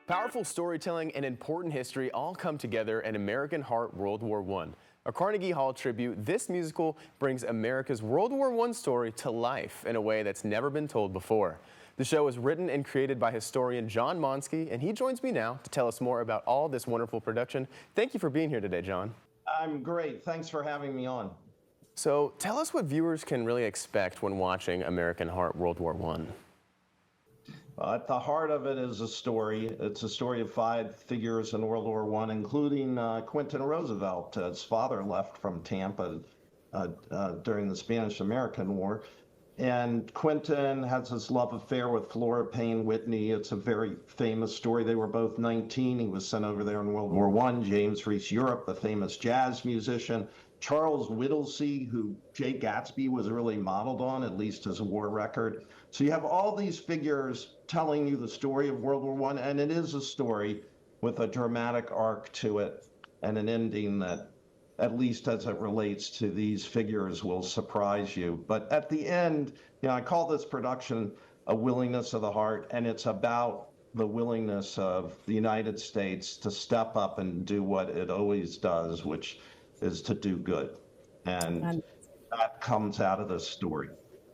Powerful storytelling and important history all come together in American Heart World War I. A Carnegie Hall tribute, this musical brings America's World War I story to life in a way that's never been told before. The show is written and created by historian John Monsky, and he joins me now to tell us more about all this wonderful production. Thank you for being here today, John. I'm great. Thanks for having me on. So tell us what viewers can really expect when watching American Heart World War I. At the heart of it is a story. It's a story of 5 figures in World War I, including Quentin Roosevelt. His father left from Tampa during the Spanish-American War. And Quentin has this love affair with Flora Payne Whitney. It's a very famous story. They were both 19. He was sent over there in World War I. James Reese Europe, the famous jazz musician. Charles Whittlesey, who Jay Gatsby was really modeled on, at least as a war record. So you have all these figures telling you the story of World War I, and it is a story with a dramatic arc to it and an ending that, at least as it relates to these figures, will surprise you. But at the end, I call this production a willingness of the heart, and it's about the willingness of the United States to step up and do what it always does, which is to do good. And that comes out of this story.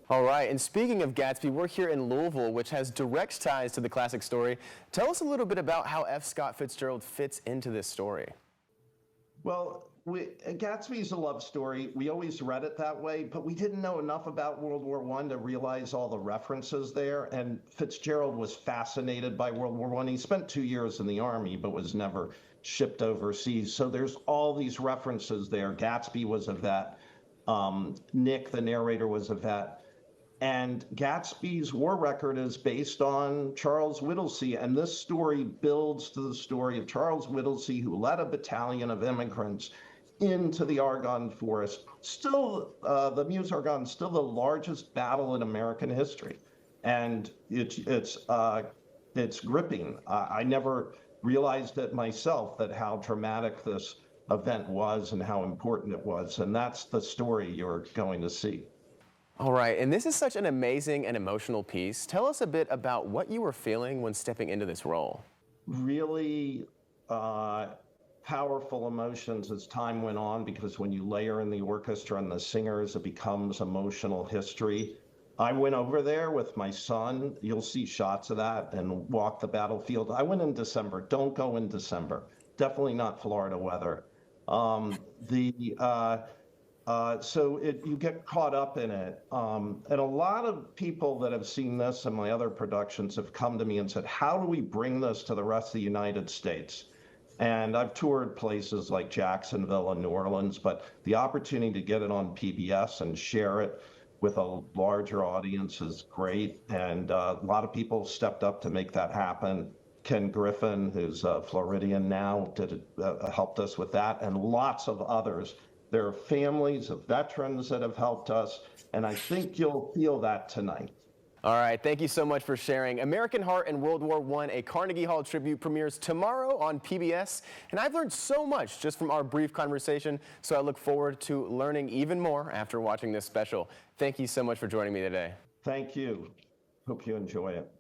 All right, and speaking of Gatsby, we're here in Louisville, which has direct ties to the classic story. Tell us a little bit about how F. Scott Fitzgerald fits into this story. Well, Gatsby's a love story. We always read it that way, but we didn't know enough about World War I to realize all the references there. And Fitzgerald was fascinated by World War I. He spent 2 years in the Army, but was never shipped overseas. So there's all these references there. Gatsby was a vet. Nick, the narrator, was a vet. And Gatsby's war record is based on Charles Whittlesey, and this story builds to the story of Charles Whittlesey, who led a battalion of immigrants into the Argonne Forest. Still, the Meuse-Argonne is still the largest battle in American history, and it's gripping. I never realized it myself, that how dramatic this event was and how important it was, and that's the story you're going to see. All right, and this is such an amazing and emotional piece. Tell us a bit about what you were feeling when stepping into this role. Really powerful emotions as time went on, because when you layer in the orchestra and the singers, it becomes emotional history. I went over there with my son. You'll see shots of that, and walk the battlefield. I went in December. Don't go in December. Definitely not Florida weather. So you get caught up in it. And a lot of people that have seen this and my other productions have come to me and said, how do we bring this to the rest of the United States? And I've toured places like Jacksonville and New Orleans, but the opportunity to get it on PBS and share it with a larger audience is great. And a lot of people stepped up to make that happen. Ken Griffin, who's a Floridian now, helped us with that, and lots of others. There are families of veterans that have helped us, and I think you'll feel that tonight. All right, thank you so much for sharing. American Heart and World War I, a Carnegie Hall tribute, premieres tomorrow on PBS, and I've learned so much just from our brief conversation, so I look forward to learning even more after watching this special. Thank you so much for joining me today. Thank you. Hope you enjoy it.